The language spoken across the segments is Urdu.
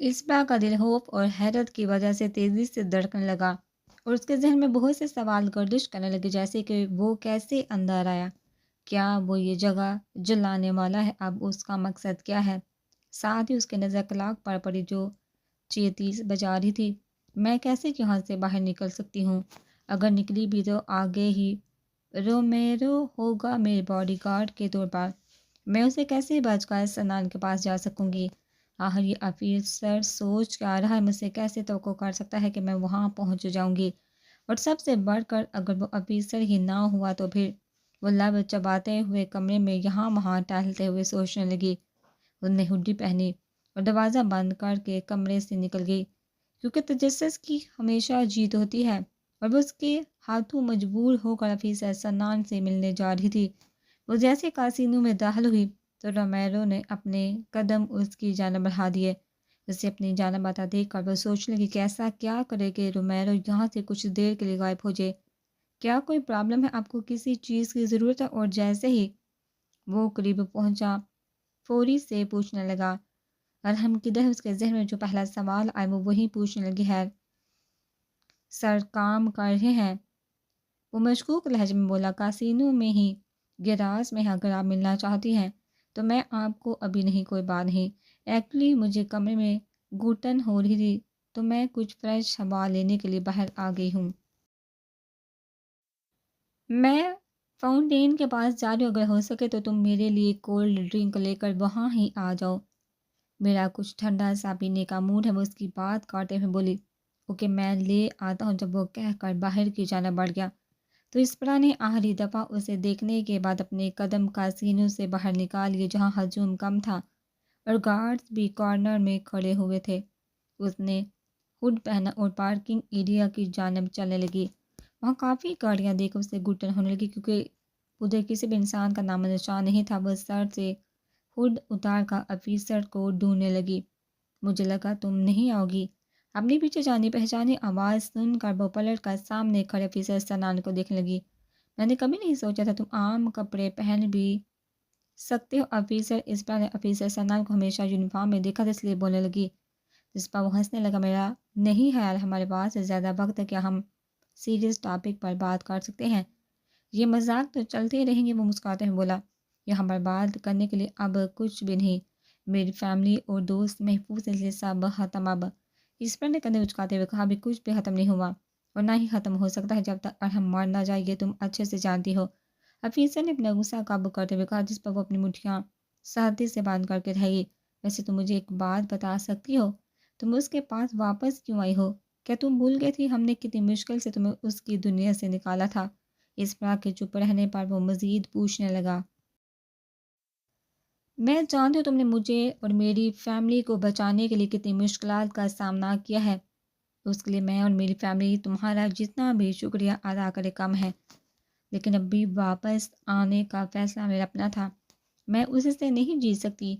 اسبا کا دل خوف اور حیرت کی وجہ سے تیزی سے دھڑکنے لگا اور اس کے ذہن میں بہت سے سوال گردش کرنے لگے، جیسے کہ وہ کیسے اندر آیا، کیا وہ یہ جگہ جلانے والا ہے، اب اس کا مقصد کیا ہے۔ ساتھ ہی اس کے نظر کلاک پر پڑی جو 36 بجا رہی تھی۔ میں کیسے یہاں سے باہر نکل سکتی ہوں؟ اگر نکلی بھی تو آگے ہی رومیرو ہوگا میرے باڈی گارڈ کے طور پر۔ میں اسے کیسے بچ کر سنان کے پاس جا سکوں گی؟ آخر یہ افیسر سوچ کے آ رہا ہے، مجھ سے کیسے توقع کر سکتا ہے کہ میں وہاں پہنچ جاؤں گی؟ اور سب سے بڑھ کر اگر وہ افیسر ہی نہ ہوا تو پھر؟ وہ لب چباتے ہوئے کمرے میں یہاں وہاں ٹہلتے ہوئے سوچنے لگی۔ انہوں نے ہڈی پہنی اور دروازہ بند کر کے کمرے سے نکل گئی، کیونکہ تجسس کی ہمیشہ جیت ہوتی ہے، اور وہ اس کے ہاتھوں مجبور ہو کر افیسر سنان سے ملنے جا رہی تھی۔ وہ جیسے کاسینو میں داخل ہوئی تو رومیرو نے اپنے قدم اس کی جانب بڑھا دیے۔ اسے اپنی جانب آتا دیکھ کر وہ سوچنے لگی کہ ایسا کیا کرے کہ رومیرو یہاں سے کچھ دیر کے لیے غائب ہو جائے۔ کیا کوئی پرابلم ہے؟ آپ کو کسی چیز کی ضرورت ہے؟ اور جیسے ہی وہ قریب پہنچا فوری سے پوچھنے لگا، ارحم کدھر؟ اس کے ذہن میں جو پہلا سوال آئے وہ وہی پوچھنے لگی ہے۔ سر کام کر رہے ہیں؟ وہ مشکوک لہجے میں بولا، کاسینو میں ہی، گیراج میں ہے، اگر آپ ملنا چاہتی ہیں تو میں آپ کو ابھی نہیں، کوئی بات نہیں، ایکچولی مجھے کمرے میں گھٹن ہو رہی تھی تو میں کچھ فریش ہوا لینے کے لیے باہر آ گئی ہوں۔ میں فاؤنٹین کے پاس جا رہی ہوں، اگر ہو سکے تو تم میرے لیے کولڈ ڈرنک لے کر وہاں ہی آ جاؤ، میرا کچھ ٹھنڈا سا پینے کا موڈ ہے۔ وہ اس کی بات کاٹے ہوئے بولی، اوکے میں لے آتا ہوں۔ جب وہ کہہ کر باہر کی جانب بڑھ گیا تو اسپرا نے آخری دفعہ اسے دیکھنے کے بعد اپنے قدم کاسینو سے باہر نکال لیے، جہاں ہجوم کم تھا اور گارڈز بھی کارنر میں کھڑے ہوئے تھے۔ اس نے ہڈ پہنا اور پارکنگ ایریا کی جانب چلنے لگی۔ وہاں کافی گاڑیاں دیکھ اسے گھٹن ہونے لگی، کیونکہ ادھر کسی بھی انسان کا نام و نشان نہیں تھا۔ وہ سر سے ہڈ اتار کر افیسر کو ڈھونڈنے لگی۔ مجھے لگا تم نہیں آؤ گی۔ اپنی پیچھے جانی پہچانی آواز سن کر وہ پلٹ کر سامنے کھڑے افیسر سنان کو دیکھنے لگی۔ میں نے کبھی نہیں سوچا تھا تم عام کپڑے پہن بھی سکتے ہو افیسر۔ اسپرا نے افیسر سنان کو ہمیشہ یونیفارم میں دیکھا تھا، اس لیے بولنے لگی۔ جس پر وہ ہنسنے لگا، میرا نہیں خیال ہمارے پاس زیادہ وقت ہے، کیا ہم سیریس ٹاپک پر بات کر سکتے ہیں؟ یہ مذاق تو چلتے رہیں گے، وہ مسکراتے ہوئے بولا۔ یہاں پر بات کرنے کے لیے اب کچھ بھی نہیں، میری فیملی اور دوست محفوظ ہیں، اس لیے سب ختم اب۔ اسپرا نے کندھے اچکاتے ہوئے کہا، ابھی کچھ بھی ختم نہیں ہوا اور نہ ہی ختم ہو سکتا ہے جب تک ارحم مر نہ جائے، یہ تم اچھے سے جانتی ہو۔ افیسر نے اپنا غصہ قابو کرتے ہوئے کہا، جس پر وہ اپنی مٹھیاں سختی سے باندھ کر کے رہی۔ ویسے تم مجھے ایک بات بتا سکتی ہو، تم اس کے پاس واپس کیوں آئی ہو؟ کیا تم بھول گئی تھی ہم نے کتنی مشکل سے تمہیں اس کی دنیا سے نکالا تھا؟ اسپرا کے چپ رہنے پر وہ مزید پوچھنے لگا، میں جانتی ہوں تم نے مجھے اور میری فیملی کو بچانے کے لیے کتنی مشکلات کا سامنا کیا ہے، اس کے لیے میں اور میری فیملی تمہارا جتنا بھی شکریہ ادا کرے کم ہے، لیکن اب بھی واپس آنے کا فیصلہ میرا اپنا تھا۔ میں اس سے نہیں جی سکتی،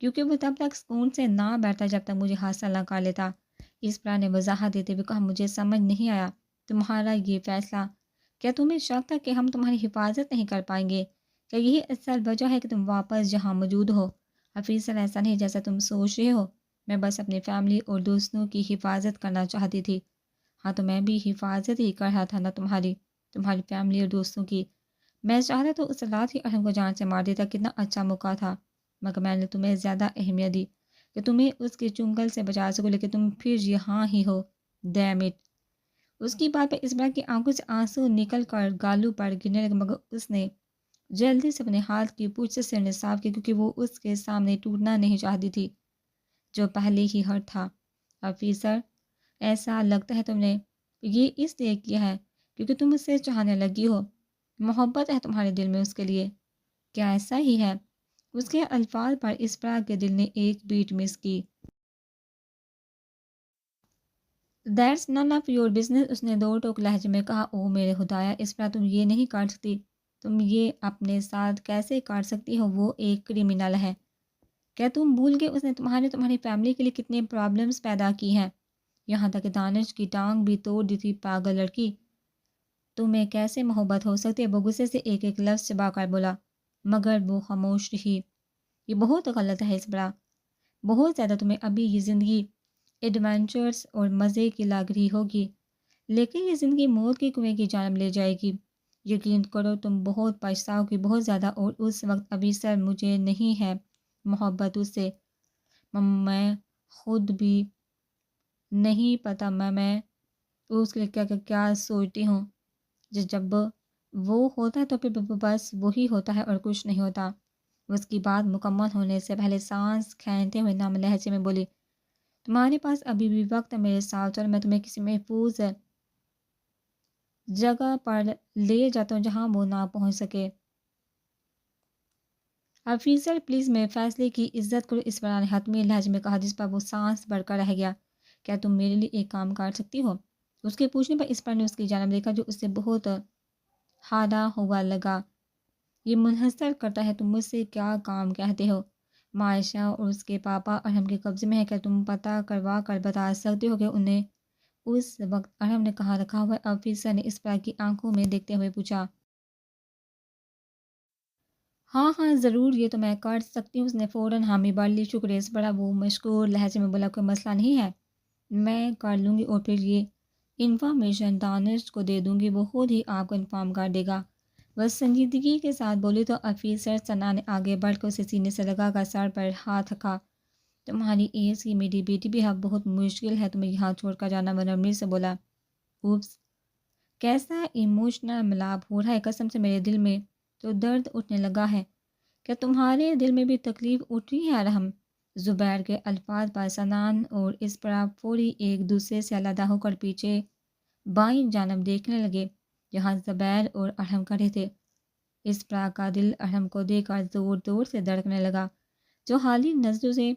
کیونکہ وہ تب تک سکون سے نہ بیٹھتا جب تک مجھے حاصل نہ کر لیتا۔ اسپرا نے وضاحت دیتے ہوئے کہا، مجھے سمجھ نہیں آیا تمہارا یہ فیصلہ، کیا تمہیں شک تھا کہ ہم تمہاری حفاظت نہیں کر پائیں گے؟ کیا یہی اصل وجہ ہے کہ تم واپس جہاں موجود ہو؟ افیسر، ایسا نہیں جیسا تم سوچ رہے ہو، میں بس اپنی فیملی اور دوستوں کی حفاظت کرنا چاہتی تھی۔ ہاں تو میں بھی حفاظت ہی کر رہا تھا نا تمہاری فیملی اور دوستوں کی۔ میں چاہتا تو اس رات ہی ارحم کو جان سے مار دیتا، کتنا اچھا موقع تھا، مگر میں نے تمہیں زیادہ اہمیت دی کہ تمہیں اس کے چنگل سے بچا سکوں، لیکن تم پھر یہاں ہی ہو، ڈیم اٹ۔ اس کی بات پہ اسبرا کی آنکھوں سے آنسو نکل کر گالوں پر گرنے لگے، مگر اس نے جلدی سے اپنے ہاتھ کی پوچھ سے سرنے صاف کی، کیونکہ وہ اس کے سامنے ٹوٹنا نہیں چاہتی تھی جو پہلے ہی ہرٹ تھا۔ افیسر، ایسا لگتا ہے تم نے یہ اس لیے کیا ہے کیونکہ تم اسے چاہنے لگی ہو، محبت ہے تمہارے دل میں اس کے لیے، کیا ایسا ہی ہے؟ اس کے الفاظ پر اسپرا کے دل نے ایک بیٹ مس کی۔ That's none of your business, اس نے دو ٹوک لہجے میں کہا۔ او میرے خدایا اسپرا، تم یہ نہیں کر سکتی، تم یہ اپنے ساتھ کیسے کر سکتی ہو؟ وہ ایک کرمنل ہے۔ کیا تم بھول گئے اس نے تمہاری فیملی کے لیے کتنے پرابلمز پیدا کی ہیں، یہاں تک کہ دانش کی ٹانگ بھی توڑ دی تھی؟ پاگل لڑکی، تمہیں کیسے محبت ہو سکتی ہے؟ وہ غصے سے ایک ایک لفظ چبا کر بولا، مگر وہ خاموش رہی۔ یہ بہت غلط ہے اسبرا، بہت زیادہ۔ تمہیں ابھی یہ زندگی ایڈونچرس اور مزے کی لاگ رہی ہوگی، لیکن یہ زندگی موت کے کنویں کی جانب لے جائے گی۔ یقین کرو تم بہت پچھتاؤ گی، بہت زیادہ، اور اس وقت ابھی سر مجھے نہیں ہے محبت اس سے، میں خود بھی نہیں پتا میں اس کے لیے کیا کیا کیا سوچتی ہوں۔ جب وہ ہوتا ہے تو پھر بس وہی ہوتا ہے اور کچھ نہیں ہوتا۔ اس کی بات مکمل ہونے سے پہلے سانس کھینچتے ہوئے نام لہجے میں بولی، تمہارے پاس ابھی بھی وقت ہے میرے ساتھ، چلو میں تمہیں کسی محفوظ جگہ پر لے جاتا ہوں جہاں وہ نہ پہنچ سکے۔ آفیسر پلیز میرے فیصلے کی عزت کرو، اس پر نے حتمی لہجے میں کہا، جس پر وہ سانس بھر کر رہ گیا۔ کیا تم میرے لیے ایک کام کر سکتی ہو؟ اس کے پوچھنے پر اس پر نے اس کی جانب دیکھا جو اس سے بہت ہارا ہوا لگا۔ یہ منحصر کرتا ہے تم مجھ سے کیا کام کہتے ہو۔ معائشہ اور اس کے پاپا ارحم کے قبضے میں ہے، کیا تم پتہ کروا کر بتا سکتے ہو کہ انہیں اس وقت ارحم نے کہاں رکھا ہوا ہے؟ آفیسر نے اس پر کی آنکھوں میں دیکھتے ہوئے پوچھا۔ ہاں ہاں ضرور، یہ تو میں کر سکتی ہوں، اس نے فوراً حامی بھر لی۔ شکریہ، اس بڑا وہ مشکور لہجے میں بولا، کوئی مسئلہ نہیں ہے، میں کر لوں گی، اور پھر یہ انفارمیشن دانش کو دے دوں گی، وہ خود ہی آپ کو انفارم کر دے گا۔ بس سنجیدگی کے ساتھ بولی تو آفیسر ثنا نے آگے بڑھ کر اسے سینے سے لگا کر سر پر ہاتھ رکھا۔ تمہاری ایج کی میری بیٹی بھی اب بہت مشکل ہے تمہیں یہاں چھوڑ کر جانا، وہ نرمی سے بولا۔ اوپس، کیسا ایموشنل ملاپ ہو رہا ہے، قسم سے میرے دل میں تو درد اٹھنے لگا ہے۔ کیا تمہارے دل میں بھی تکلیف اٹھ رہی ہے ارحم؟ زبیر کے الفاظ پر سنان اور اسپرا فوری ایک دوسرے سے علیحدہ ہو کر پیچھے بائیں جانب دیکھنے لگے جہاں زبیر اور ارحم کھڑے تھے۔ اسپرا کا دل ارحم کو دیکھ کر زور زور سے دھڑکنے لگا، جو حالی نظروں سے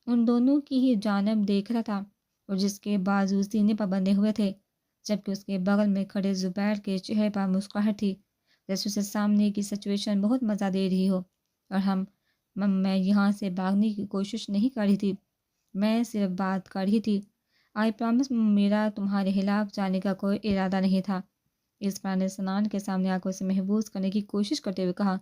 ان دونوں کی ہی جانب دیکھ رہا تھا اور جس کے بازو سینے پر بندھے ہوئے تھے، جبکہ اس کے بغل میں کھڑے زبیر کے چہرے پر مسکراہٹ تھی، جیسے اسے سامنے کی سچویشن بہت مزہ دے رہی ہو۔ ارحم، میں یہاں سے بھاگنے کی کوشش نہیں کر رہی تھی، میں صرف بات کر رہی تھی، آئی پرامس، میرا تمہارے خلاف جانے کا کوئی ارادہ نہیں تھا۔ اس پر نے سنان کے سامنے آ کر اسے محفوظ کرنے کی کوشش کرتے ہوئے کہا،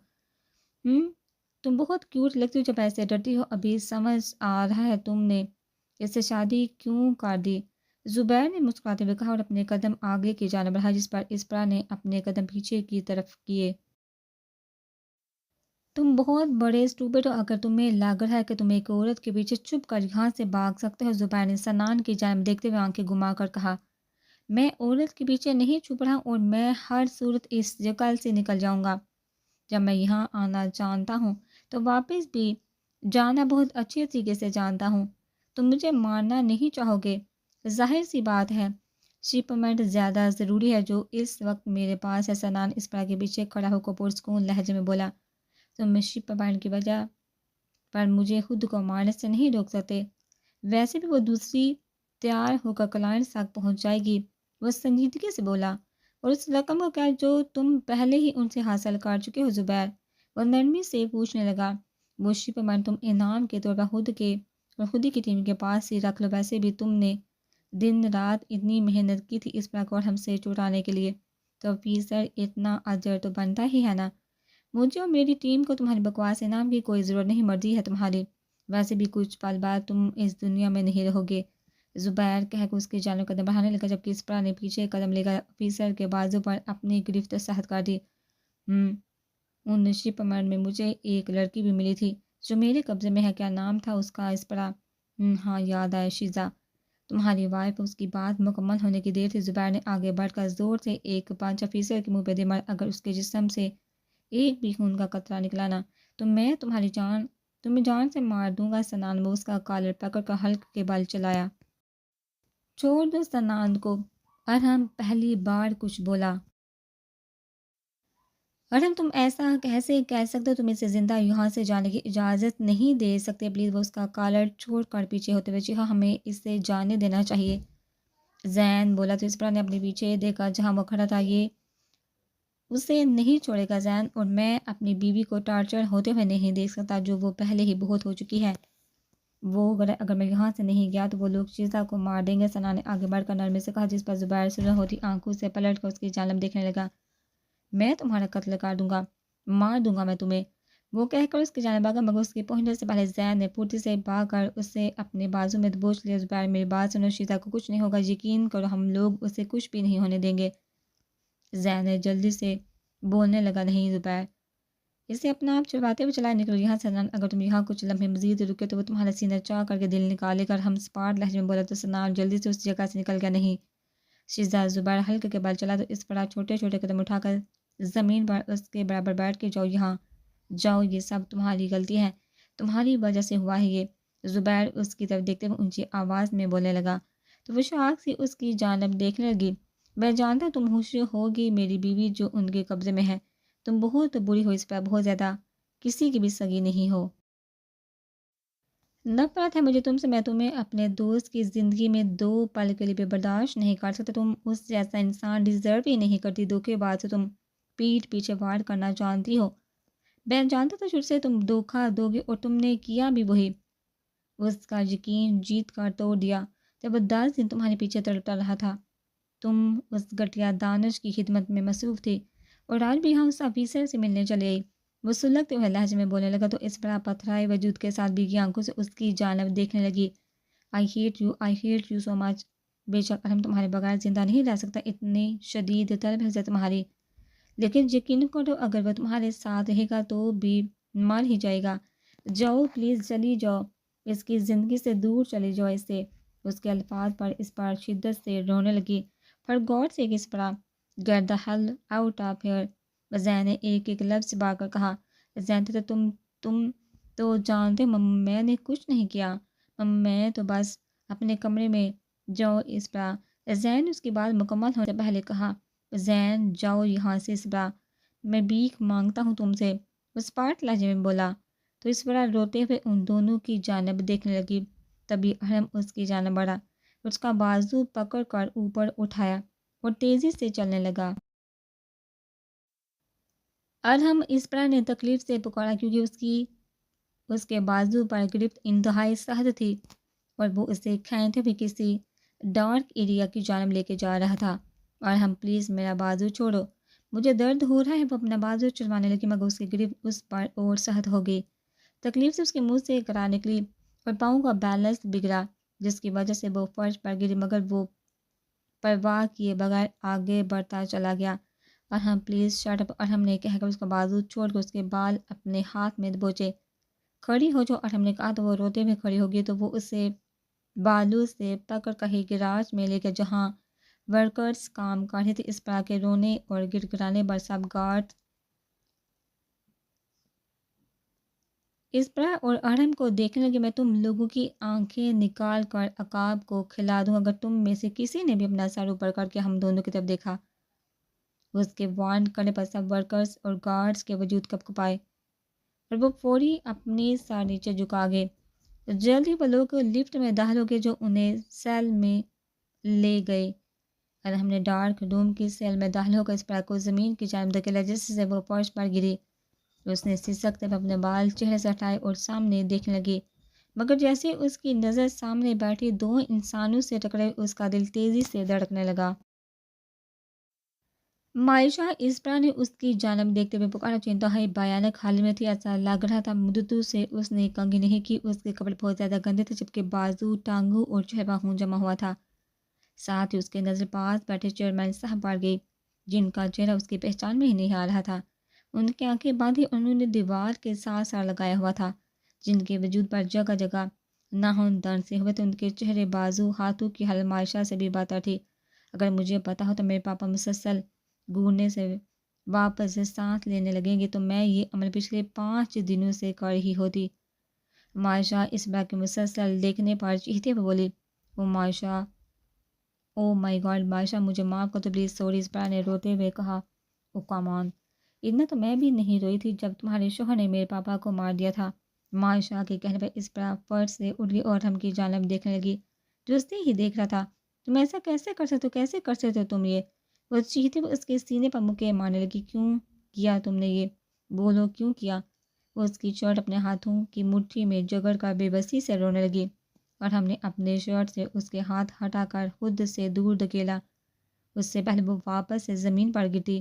تم بہت کیوٹ لگتی ہو جب ایسے ڈرتی ہو، ابھی سمجھ آ رہا ہے تم نے اس سے شادی کیوں کر دی۔ زبیر نے مسکراتے ہوئے کہا اور اپنے قدم آگے کی جانب بڑھا، جس پر اسپرا نے اپنے قدم پیچھے کی طرف کیے۔ تم بہت بڑے اسٹوپڈ ہو اگر تمہیں لگ رہا ہے کہ تم ایک عورت کے پیچھے چھپ کر یہاں سے بھاگ سکتے ہو، زبیر نے سنان کی جانب دیکھتے ہوئے آنکھیں گھما کر کہا، میں عورت کے پیچھے نہیں چھپ رہا اور میں ہر صورت اس جگہ سے نکل جاؤں گا۔ جب میں یہاں آنا جانتا ہوں تو واپس بھی جانا بہت اچھی طریقے سے جانتا ہوں۔ تم مجھے مارنا نہیں چاہو گے، ظاہر سی بات ہے، شپمنٹ زیادہ ضروری ہے جو اس وقت میرے پاس ہے۔ سنان اسپرا کے پیچھے کھڑا ہو کر پرسکون لہجے میں بولا، تم شپمنٹ کی وجہ پر مجھے خود کو مارنے سے نہیں روک سکتے، ویسے بھی وہ دوسری تیار ہو کر کلائنٹ تک پہنچ جائے گی، وہ سنجیدگی سے بولا، اور اس رقم کو کیا جو تم پہلے ہی ان سے حاصل کر چکے ہو زبیر؟ وہ نرمی سے پوچھنے لگا۔ وہ شپمنٹ تم انعام کے طور پر خود ہی کی ٹیم کے پاس ہی رکھ لو، ویسے بھی تم نے دن رات اتنی محنت کی تھی اس پر ہم سے چرانے کے لیے، تو آفیسر اتنا اجر تو بنتا ہی ہے نا۔ مجھے اور میری ٹیم کو تمہاری بکواس انعام کی کوئی ضرورت نہیں، مرضی ہے تمہاری، ویسے بھی کچھ پل بعد تم اس دنیا میں نہیں رہو گے، زبیر کہہ کر اس کی جانب قدم بڑھانے لگا، جبکہ اسپرا نے پیچھے قدم لے کر آفیسر کے بازو پر اپنی گرفت سخت کر دی۔ ان شپمنٹ میں مجھے ایک لڑکی بھی ملی تھی جو میرے قبضے میں ہے، کیا نام تھا اس کا؟ اسپرا، ہاں یاد آیا، شیزا، تمہاری وائف۔ اس کی بات مکمل ہونے کی دیر تھی، زبیر نے آگے بڑھ کر زور سے ایک پنچ آفیسر کے منہ پہ دے مار، اگر اس کے جسم سے ایک بھی خون کا قطرہ نکلا نا تو میں تمہیں جان سے مار دوں گا۔ سنان وہ اس کا کالر پکڑ کر حلق کے بل چلایا۔ چھوڑ دو سنان کو، ارحم پہلی بار کچھ بولا۔ ارحم، تم ایسا کیسے کہہ سکتے ہو، تم اسے زندہ یہاں سے جانے کی اجازت نہیں دے سکتے، پلیز۔ وہ اس کا کالر چھوڑ کر پیچھے ہوتے ہوئے چیخا، ہمیں اسے جانے دینا چاہیے۔ زین بولا تو اسپرا نے اپنے پیچھے دیکھا جہاں وہ کھڑا تھا، یہ اسے نہیں چھوڑے گا زین، اور میں اپنی بیوی کو ٹارچر ہوتے ہوئے نہیں دیکھ سکتا جو وہ پہلے ہی بہت ہو چکی ہے۔ وہ اگر میں یہاں سے نہیں گیا تو وہ لوگ شیزا کو مار دیں گے، سنا نے آگے بڑھ کر نرمی سے کہا، جس پر زبیر سرخ ہوتی آنکھوں سے پلٹ کر اس کی جانب دیکھنے لگا۔ میں تمہارا قتل کر دوں گا، مار دوں گا میں تمہیں، وہ کہہ کر اس کی جانب آگا، مگر اس کے پہنچنے سے پہلے زین نے پھرتی سے بھاگ کر اسے اپنے بازو میں دبوچ لیا۔ زبیر میری بات سنو، شیزہ کو کچھ نہیں ہوگا، یقین کرو ہم لوگ اسے کچھ بھی نہیں ہونے دیں گے۔ زین نے جلدی سے بولنے لگا، نہیں زبیر، اسے اپنا آپ چھڑواتے ہوئے چلا نکلو یہاں سے، سنان اگر تم یہاں کچھ لمحے مزید رکے تو وہ تمہارا سینہ چاک کر کے دل نکالے گا۔ ہم سپاٹ لہجے میں بولا تو سنان جلدی سے اس جگہ سے نکل گیا۔ نہیں شیزہ، زبیر ہلکے کے بال چلا تو اس پر چھوٹے چھوٹے قدم اٹھا کر زمین پر اس کے برابر بیٹھ کے جاؤ، یہاں جاؤ، یہ سب تمہاری غلطی ہے، تمہاری وجہ سے ہوا ہے یہ۔ زبیر اس کی طرف دیکھتے ہوئے اونچی آواز میں بولنے لگا تو وہ شاخ سی اس کی جانب دیکھنے لگی۔ میں جانتا تم خوش ہوگی میری بیوی جو ان کے قبضے میں ہے، تم بہت بری ہو، اس پر بہت زیادہ، کسی کی بھی سگی نہیں ہو۔ نفرت ہے مجھے تم سے، میں تمہیں اپنے دوست کی زندگی میں 2 پل کے لیے بھی برداشت نہیں کر سکتا، تم اس جیسا انسان ڈیزرو ہی نہیں کرتی، دھوکے باز سے تم پیٹھ پیچھے وار کرنا جانتی ہو، میں جانتا تھا شروع سے تم دھوکہ دو گے اور تم نے کیا بھی وہی۔ اس کا یقین جیت کر توڑ دیا جب وہ 10 دن تمہارے پیچھے تڑپتا رہا تھا، تم اس گھٹیا دانش کی خدمت میں مصروف تھی اور آج بھی یہاں اس آفیسر سے ملنے چلے آئی۔ وہ سلگتے ہوئے لہجے میں بولنے لگا تو اس بڑا پتھرائے وجود کے ساتھ بھیگی آنکھوں سے اس کی جانب دیکھنے لگی۔ آئی ہیٹ یو سو مچ، بے شک ہم تمہارے بغیر زندہ نہیں رہ سکتا، اتنی شدید طلب ہے تمہاری، لیکن یقین کرو اگر وہ تمہارے ساتھ رہے گا تو بھی مر ہی جائے گا۔ جاؤ پلیز، چلی جاؤ، اس کی زندگی سے دور چلی جاؤ اس سے۔ اس کے الفاظ پر اس پر شدت سے رونے لگی۔ پر غور سے کس پڑا، get the hell out of here, Zain نے ایک ایک لفظ چبا کر کہا۔ زین تو تم تو جانتے ہو میں نے کچھ نہیں کیا، میں تو بس اپنے کمرے میں، جاؤ اس پڑا، زین نے اس کی بات مکمل ہونے سے پہلے کہا۔ زین جاؤ یہاں سے اس پڑا، میں بھیک مانگتا ہوں تم سے، اس پاٹ لہجے میں بولا تو اس پڑا روتے ہوئے ان دونوں کی جانب دیکھنے لگی۔ تبھی احرم اس کی جانب بڑھا، اس کا بازو پکڑ کر اوپر اٹھایا اور تیزی سے چلنے لگا۔ ارحم اسپرا نے تکلیف سے پکارا کیونکہ اس کے بازو پر گرفت انتہائی سخت تھی اور وہ اسے کھینچتے ہوئے کسی ڈارک ایریا کی جانب لے کے جا رہا تھا۔ ارحم پلیز میرا بازو چھوڑو، مجھے درد ہو رہا ہے۔ وہ اپنا بازو چلوانے لگی مگر اس کی گرفت اس پر اور سخت ہو گئی، تکلیف سے اس کے منہ سے کرا نکلی اور پاؤں کا بیلنس بگڑا جس کی وجہ سے وہ فرش پر گری، مگر وہ پرواہ کیے بغیر آگے بڑھتا چلا گیا۔ ارحم پلیز شٹ اپ، ارحم نے کہہ کر اس کا بازو چھوڑ کر اس کے بال اپنے ہاتھ میں دبوچے۔ کھڑی ہو جو، ارحم نے کہا تو وہ روتے ہوئے کھڑی ہو گئی تو وہ اسے بالوں سے پکڑ کر ہی گراج میں لے گیا جہاں ورکرز کام کر رہے تھے۔ اس طرح کے رونے اور گر گرانے پر سب گارڈ اسپرا اور ارحم کو دیکھنے لگے۔ میں تم لوگوں کی آنکھیں نکال کر عقاب کو کھلا دوں اگر تم میں سے کسی نے بھی اپنا سر اوپر کر کے ہم دونوں کی طرف دیکھا۔ اس کے وارن کرنے پر سب ورکرز اور گارڈز کے وجود کپ کپائے اور وہ فوری اپنی سر نیچے جھکا گئے۔ جلد ہی وہ لوگ لفٹ میں داخل ہو گئے جو انہیں سیل میں لے گئے۔ ارحم نے ڈارک روم کی سیل میں داخل ہو کر اسپرا کو زمین کی جانب دھکیلا جس سے وہ فرش پر گری۔ اس نے سسکتے ہوئے اپنے بال چہرے سے ہٹائے اور سامنے دیکھنے لگی، مگر جیسے اس کی نظر سامنے بیٹھی 2 انسانوں سے ٹکرے اس کا دل تیزی سے دھڑکنے لگا۔ معائشہ، اسپرا نے اس کی جانب دیکھتے ہوئے پکارا جو انتہائی بھیانک حال میں تھی۔ ایسا لگ رہا تھا مدتوں سے اس نے کنگھی نہیں کی، اس کے کپڑے بہت زیادہ گندے تھے جبکہ بازو، ٹانگوں اور چہرہ پر خون جمع ہوا تھا۔ ساتھ ہی اس کے نظر پاس بیٹھے چیئرمین صاحب پڑ گئی جن کا چہرہ اس کی پہچان میں ہی نہیں آ رہا تھا۔ ان کی آنکھیں باندھی اور انہوں نے دیوار کے ساتھ ساتھ لگایا ہوا تھا جن کے وجود پر جگہ جگہ ناخن درد سے ہوئے تھے۔ ان کے چہرے، بازو، ہاتھوں کی حالت معائشہ سے بھی بدتر تھی۔ اگر مجھے پتا ہو تو میرے پاپا مسلسل گھورنے سے واپس سانس لینے لگیں گے تو میں یہ عمل پچھلے 5 دنوں سے کر رہی ہوتی۔ معائشہ اس بات کے مسلسل دیکھنے پر چیختے ہوئے بولی، او معائشہ، او مائی گاڈ معائشہ، مجھے معاف کر دو پلیز، سوری، اسپرا نے روتے ہوئے کہا۔ او کم آن، اتنا تو میں بھی نہیں روئی تھی جب تمہارے شوہر نے میرے پاپا کو مار دیا تھا۔ معائشہ کے کہنے پر اسپرا فرش سے اٹھ گئی اور ہم کی جانب دیکھنے لگی جو اسے ہی دیکھ رہا تھا۔ تم ایسا کیسے کر سکتے ہو، کیسے کر سکتے ہو تم یہ؟ وہ چیختے ہوئے اس کے سینے پر مکے مارنے لگی۔ کیوں کیا تم نے یہ؟ بولو کیوں کیا؟ وہ اس کی شرٹ اپنے ہاتھوں کی مٹھی میں جگڑ کر بے بسی سے رونے لگی اور ہم نے اپنے شرٹ سے اس کے ہاتھ ہٹا کر خود سے دور دھکیلا۔ اس سے پہلے وہ واپس سے زمین پر گرتی،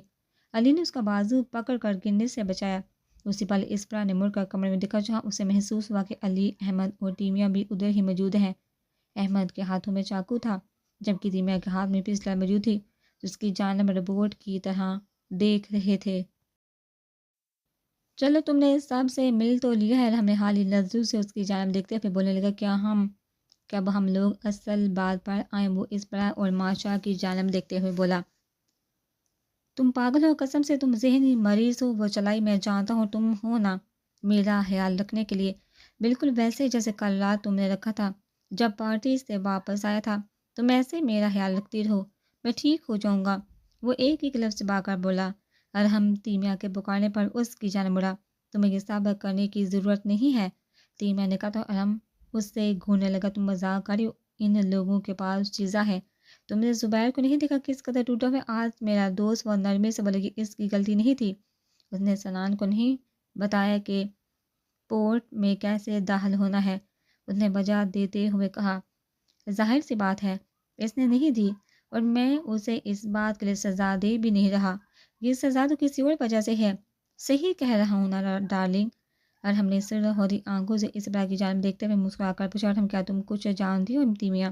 علی نے اس کا بازو پکڑ کر گرنے سے بچایا۔ اسی پل اسپرا نے مڑ کر کمرے میں دیکھا جہاں اسے محسوس ہوا کہ علی، احمد اور تیمیا بھی ادھر ہی موجود ہیں۔ احمد کے ہاتھوں میں چاقو تھا جبکہ تیمیا کے ہاتھ میں پستول موجود تھی، جس کی جانب روبوٹ کی طرح دیکھ رہے تھے۔ چلو تم نے سب سے مل تو لیا ہے، ہم نے حالی لفظوں سے اس کی جانب دیکھتے ہوئے بولنے لگا، کیا اب ہم لوگ اصل بات پر آئیں؟ وہ اسپرا اور ماشا کی جانب دیکھتے ہوئے بولا، تم پاگل ہو، قسم سے تم ذہنی مریض ہو، وہ چلائی میں جانتا ہوں تم ہو نا، میرا خیال رکھنے کے لیے، بالکل ویسے جیسے کل رات تم نے رکھا تھا جب پارٹی سے واپس آیا تھا، تم ایسے میرا خیال رکھتی رہو، میں ٹھیک ہو جاؤں گا، وہ ایک ایک لفظ چبا کر بولا۔ ارحم تیمیا کے پکارنے پر اس کی جانب مڑا، تمہیں یہ ثابت کرنے کی ضرورت نہیں ہے، تیمیا نے کہا تو ارحم اس سے گھورنے لگا، تم مذاق کر رہی ہو، ان لوگوں کے پاس چیزاں ہے، تم نے زبیر کو نہیں دیکھا کس قدر ٹوٹا ہوا؟ آج میرا دوست وہ نرمی سے بولے گی اس کی غلطی نہیں تھی، اس نے سنان کو نہیں بتایا کہ پورٹ میں کیسے داخل ہونا ہے، اس نے وجہ دیتے ہوئے کہا، ظاہر سی بات ہے اس نے نہیں دی اور میں اسے اس بات کے لیے سزا دے بھی نہیں رہا، یہ سزا تو کسی اور وجہ سے ہے، صحیح کہہ رہا ہوں نا ڈارلنگ؟ اور ہم نے سر ہوری آنکھوں سے اس طرح کی جانب دیکھتے ہوئے مسکرا کر پوچھا، ہم کیا تم کچھ جانتی ہو تیمیا؟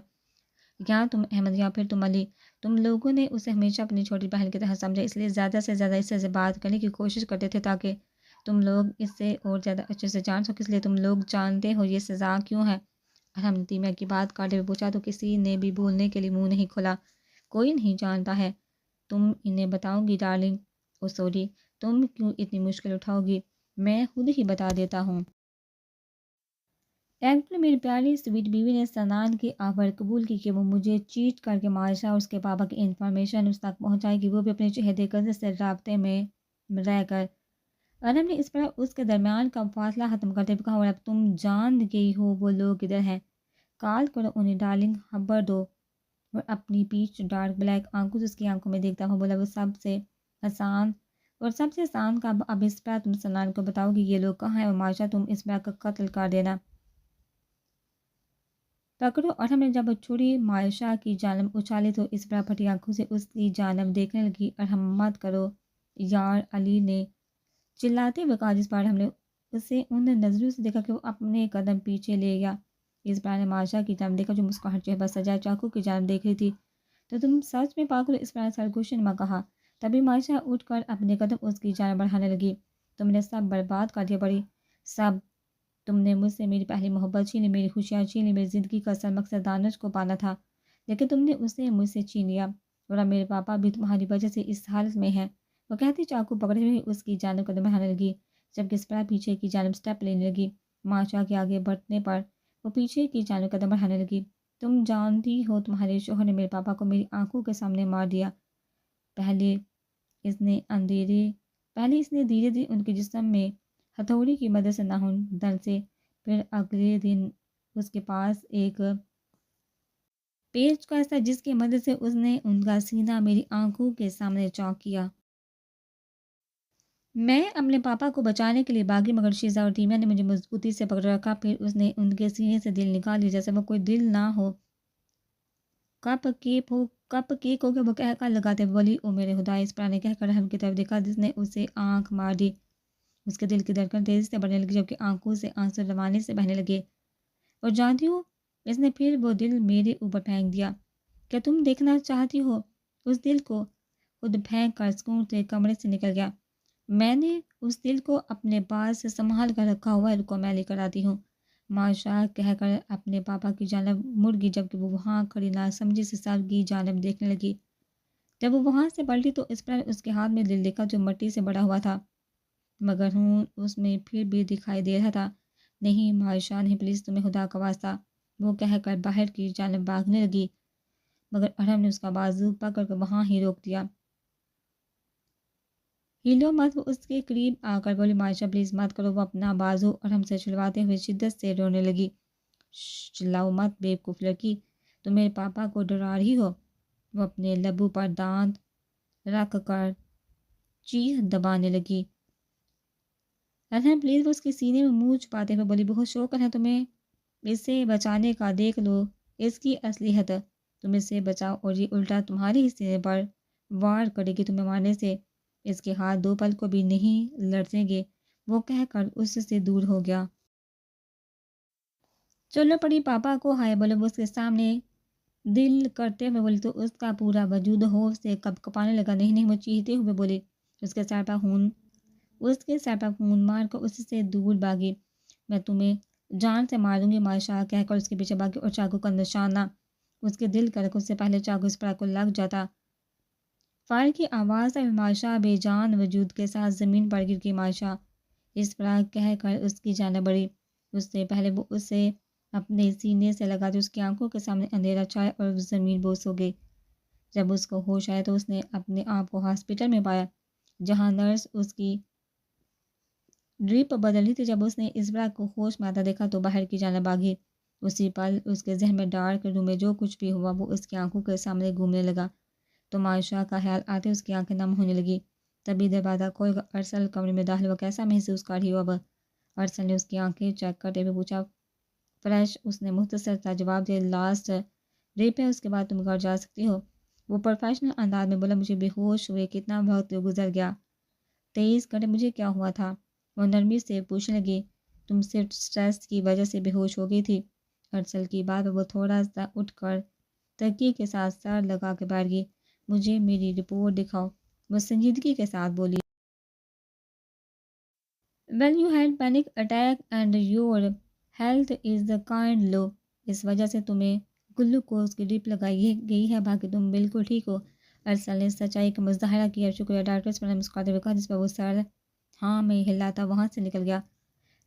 یا تم احمد یا پھر تم علی، تم لوگوں نے اسے ہمیشہ اپنی چھوٹی بہن کی طرح سمجھا، اس لیے زیادہ سے زیادہ اس سے بات کرنے کی کوشش کرتے تھے تاکہ تم لوگ اس سے اور زیادہ اچھے سے جان سکو، اس لیے تم لوگ جانتے ہو یہ سزا کیوں ہے؟ اور ہم نے تیمیا کی بات کاٹے ہوئے پوچھا، تو کسی نے بھی بولنے کے لیے منہ نہیں کھولا، کوئی نہیں جانتا ہے، تم انہیں بتاؤ گی ڈارلنگ؟ او سوری، تم کیوں اتنی مشکل اٹھاؤ گی، میں خود ہی بتا دیتا ہوں۔ ایکچولی میری پیاری سویٹ بیوی نے سنان کی آفر قبول کی کہ وہ مجھے چیٹ کر کے ماشا اور اس کے پاپا کی انفارمیشن اس تک پہنچائے گی، وہ بھی اپنے چہدے کزن سے رابطے میں رہ کر۔ ارم نے اس پر اس کے درمیان کا فاصلہ ختم کرتے ہوئے کہا، اور اب تم جان گئی ہو وہ لوگ ادھر ہیں، کال کرو انہیں ڈارلنگ، خبر دو۔ اور اپنی پیچ ڈارک بلیک آنکھوں سے اس کی آنکھوں میں دیکھتا ہوا بولا، وہ سب سے آسان کا اب اس پر تم سنان کو بتاؤ گی یہ لوگ کہاں ہیں، اور ماشا تم اس پر کا قتل کر دینا، پکڑو۔ اور ہم نے جب چھری مائشہ کی جانب اچھالی تو اس پر پھٹی آنکھوں سے اس کی جانب دیکھنے لگی، اور ہم مت کرو یار، علی نے چلاتے ہوئے کہا، جس پر ہم نے اسے ان نظروں سے دیکھا کہ وہ اپنے قدم پیچھے لے گیا۔ اس پر نے ماشا کی جانب دیکھا جو مسکراہٹ چہرہ سجائے چاقو کی جانب دیکھ رہی تھی، تو تم سچ میں پاگل ہو؟ اس پر نے سرگوشن میں کہا۔ تبھی ماشا اٹھ کر اپنے قدم اس کی جانب بڑھانے لگی، تم نے سب برباد کر دیا بڑی، سب، تم نے مجھ سے میری پہلی محبت چھین لی، میری خوشیاں چھین لی، میری زندگی کا اصل مقصد دانش کو پانا تھا، لیکن تم نے اسے مجھ سے چھین لیا، اور اب میرے پاپا بھی تمہاری وجہ سے اس حالت میں ہیں۔ وہ کہتی چاقو پکڑے ہوئے اس کی جانب قدم بڑھانے لگی، جبکہ اسپرا پیچھے کی جانب سٹیپ لینے لگی۔ ماشا کے آگے بڑھنے پر وہ پیچھے کی جانب قدم بڑھانے لگی، تم جانتی ہو تمہارے شوہر نے میرے پاپا کو میری آنکھوں کے سامنے مار دیا، پہلے اس نے دھیرے دھیرے ان کے جسم میں ہتھوڑی کی مدد سے ناخن دھنسے، پھر اگلے دن اس کے پاس ایک پیچ کش تھا جس کی مدد سے اس نے ان کا سینہ میری آنکھوں کے سامنے چوک کیا۔ میں اپنے پاپا کو بچانے کے لیے بھاگی، مگر شیزا اور تیمیا نے مجھے مضبوطی سے پکڑ رکھا، پھر اس نے ان کے سینے سے دل نکال لیا جیسے وہ کوئی دل نہ ہو۔ کپ کیک ہو گیا، وہ کہہ کر لگاتے بولی، او میرے خدا! اس پر نے کہہ کر ہم کی طرف دیکھا جس نے اسے آنکھ مار دی، اس کے دل کی دھڑکن تیزی سے بڑھنے لگی جبکہ آنکھوں سے آنسو روانی سے بہنے لگے، اور جانتی ہو اس نے پھر وہ دل میرے اوپر پھینک دیا، کیا تم دیکھنا چاہتی ہو اس دل کو؟ خود پھینک کر سکون سے کمرے سے نکل گیا۔ میں نے اس دل کو اپنے پاس سے سنبھال کر رکھا ہوا ہے، رکو میں لے کر آتی ہوں، ماشا کہہ کر اپنے پاپا کی جانب مڑ گئی جبکہ وہ وہاں کھڑی ناسمجھی سے سب کی جانب دیکھنے لگی۔ جب وہ وہاں سے پلٹی تو اس پر اس کے ہاتھ میں دل دیکھا جو مٹی سے بڑا ہوا تھا، مگر خون اس میں پھر بھی دکھائی دے رہا تھا۔ نہیں ماشا نہیں، پلیز تمہیں خدا کا واسطہ، وہ کہہ کر باہر کی جانب بھاگنے لگی، مگر ارحم نے اس کا بازو پکڑ کر وہاں ہی روک دیا۔ ہیلو مت، وہ اس کے قریب آ کر بولی، ماشا پلیز مت کرو، وہ اپنا بازو ارحم سے چھلواتے ہوئے شدت سے رونے لگی۔ چلاؤ مت بیوقوف لڑکی، تم میرے پاپا کو ڈرا رہی ہو، وہ اپنے لبوں پر دانت رکھ کر چیخ دبانے لگی۔ ارحم پلیز، وہ اس کے سینے میں منہ چھپاتے ہوئے بولی، بہت شوق ہے تمہیں اسے بچانے کا، دیکھ لو اس کی اصلیت، تم اسے بچاؤ اور یہ الٹا تمہارے ہی سینے پر وار کرے گی، تمہیں مارنے سے اس کے ہاتھ دو پل کو بھی نہیں لرزیں گے، وہ کہہ کر اس سے دور ہو گیا۔ چلو پڑی پاپا کو ہائے بولے، وہ اس کے سامنے دل کرتے ہوئے بولی تو اس کا پورا وجود ہو سے کپ کپانے لگا۔ نہیں نہیں، وہ چیختے ہوئے بولے، اس کے سر پر خون مار کر اس سے دور بھاگی۔ میں تمہیں جان سے ماروں گی ماشا کہہ کر اس کے پیچھے بھاگی اور چاقو کا نشانہ اس کے دل کر اس سے پہلے چاقو اس پر کو لگ جاتا۔ فائر کی آواز سے ماشا بے جان وجود کے ساتھ زمین پر گر گئی۔ ماشا اس پر کہہ کر اس کی جانب بڑھی، اس سے پہلے وہ اسے اپنے سینے سے لگا دی۔ اس کی آنکھوں کے سامنے اندھیرا چھایا اور وہ زمین بوس ہو گئی۔ جب اس کو ہوش آیا تو اس نے اپنے آپ کو ہاسپٹل میں پایا، جہاں نرس اس کی ڈرپ بدل رہی تھی۔ جب اس نے اسبرا کو ہوش میں آتا دیکھا تو باہر کی جانب بھاگی۔ اسی پل اس کے ذہن میں ڈارک روم میں جو کچھ بھی ہوا وہ اس کی آنکھوں کے سامنے گھومنے لگا۔ تو ماشا کا خیال آتے اس کی آنکھیں نم ہونے لگی۔ تبھی دروازہ کھول کر ارسل کمرے میں داخل ہوا۔ کیسا محسوس کر رہی ہو اب؟ ارسل نے اس کی آنکھیں چیک کرتے ہوئے پوچھا۔ فریش، اس نے مختصر سا جواب دیا۔ لاسٹ ڈرپ ہے، اس کے بعد تم گھر جا سکتی ہو۔ وہ پروفیشنل انداز میں بولا۔ مجھے بے ہوش ہوئے کتنا وقت گزر گیا؟ 23 گھنٹے۔ مجھے کیا ہوا تھا؟ وہ نرمی سے پوچھنے لگی۔ تم صرف سٹریس کی وجہ سے بے ہوش ہو گئی تھی۔ ارسل کی بات پر وہ تھوڑا سا اٹھ کر ترقی کے ساتھ سر لگا کے بیٹھ گئی۔ مجھے میری رپورٹ دکھاؤ، وہ سنجیدگی کے ساتھ بولی۔ Well, you had panic attack and your health is kind low. اس وجہ سے تمہیں گلوکوز کی ڈرپ لگائی گئی ہے، باقی تم بالکل ٹھیک ہو۔ ارسل نے سچائی کا مظاہرہ کیا۔ شکریہ ڈاکٹر، اس پر مسکراتے ہوئے کہا، جس پر وہ سر ہاں میں ہلاتا وہاں سے نکل گیا۔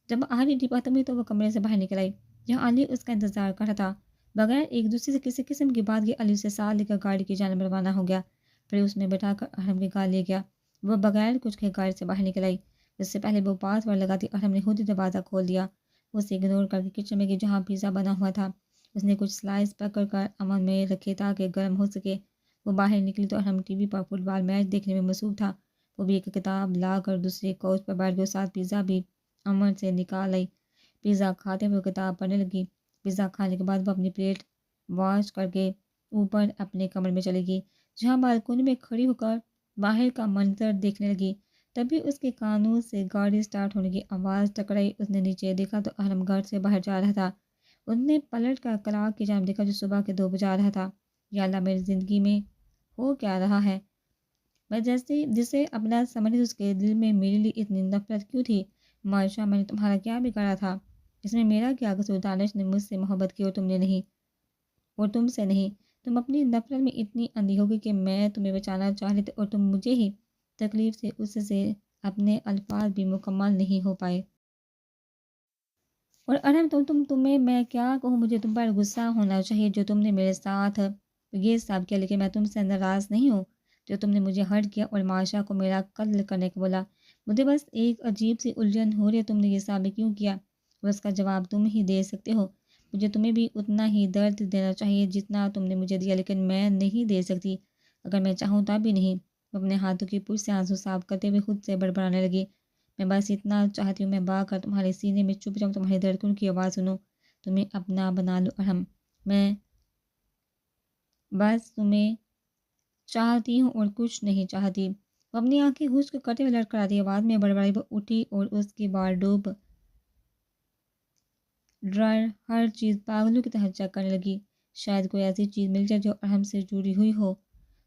جب آخری ڈرپ ختم ہوئی تو وہ کمرے سے باہر نکل آئی، جہاں علی اس کا انتظار کر رہا تھا۔ بغیر ایک دوسرے سے کسی قسم کی بات کے علی اسے ساتھ لے کر گاڑی کی جانب روانہ ہو گیا، پھر اس میں بٹھا کر ارحم کے گھر لے گیا۔ وہ بغیر کچھ کہے گاڑی سے باہر نکل آئی۔ اس سے پہلے وہ پاس ورڈ لگاتی ارحم نے خود ہی دروازہ کھول دیا۔ اسے اگنور کر کے کچن میں گئی جہاں پیزا بنا ہوا تھا۔ اس نے کچھ سلائس پکڑ کر امن میں رکھے تاکہ گرم ہو سکے۔ وہ باہر نکلی تو ارحم ٹی وی پر فٹ بال میچ دیکھنے میں مصروف تھا۔ وہ بھی ایک کتاب لا کر دوسرے کوچ پر بیٹھ گئی اور ساتھ پیزا بھی امن سے نکال لائی۔ پیزا کھاتے ہوئے کتاب پڑھنے لگی۔ پیزا کھانے کے بعد وہ اپنی پلیٹ واش کر کے اوپر اپنے کمرے میں چلی گئی، جہاں بالکونی میں کھڑی ہو کر باہر کا منظر دیکھنے لگی۔ تبھی اس کے کانوں سے گاڑی سٹارٹ ہونے کی آواز ٹکرائی۔ اس نے نیچے دیکھا تو ارحم گھر سے باہر جا رہا تھا۔ اس نے پلٹ کر کلاک کی جانب دیکھا جو صبح کے 2 بجا رہا تھا۔ یا اللہ، میری زندگی میں ہو کیا رہا ہے؟ میں جسے اپنا سمجھ اس کے دل میں میرے لیے اتنی نفرت کیوں تھی؟ ماشا، میں نے تمہارا کیا بگاڑا تھا؟ اس میں میرا کیا قصور؟ دانش نے مجھ سے محبت کی اور تم سے نہیں۔ تم اپنی نفرت میں اتنی اندھی ہو گئی کہ میں تمہیں بچانا چاہ رہی تھی اور تم مجھے ہی تکلیف سے اس سے اپنے الفاظ بھی مکمل نہیں ہو پائے۔ اور ارحم تمہیں میں کیا کہوں؟ مجھے تم پر غصہ ہونا چاہیے جو تم نے میرے ساتھ یہ سب کیا، لیکن میں تم سے ناراض نہیں ہوں جو تم نے مجھے ہرٹ کیا اور ماشا کو میرا قتل کرنے کو بولا۔ مجھے بس ایک عجیب سی الجھن ہو رہی ہے، تم نے یہ سب کیوں کیا؟ اور اس کا جواب تم ہی دے سکتے ہو۔ مجھے تمہیں بھی اتنا ہی درد دینا چاہیے جتنا تم نے مجھے دیا، لیکن میں نہیں دے سکتی، اگر میں چاہوں تب بھی نہیں۔ وہ اپنے ہاتھوں کی پشت سے آنسو صاف کرتے ہوئے خود سے بڑبڑانے لگی۔ میں بس اتنا چاہتی ہوں میں بھاگ کر تمہارے سینے میں چھپ جاؤں، تمہاری دھڑکنوں کی آواز سنوں، تمہیں اپنا بنا لوں ارحم۔ میں بس تمہیں چاہتی ہوں اور کچھ نہیں چاہتی۔ وہ اپنی آنکھیں خشک کرتے ہوئے لڑکھڑاتی آواز میں بڑبڑائی۔ وہ اٹھی اور اس کی وارڈروب ڈرائر ہر چیز پاگلوں کی طرح چیک کرنے لگی، شاید کوئی ایسی چیز مل جائے جو ارحم سے جڑی ہوئی ہو۔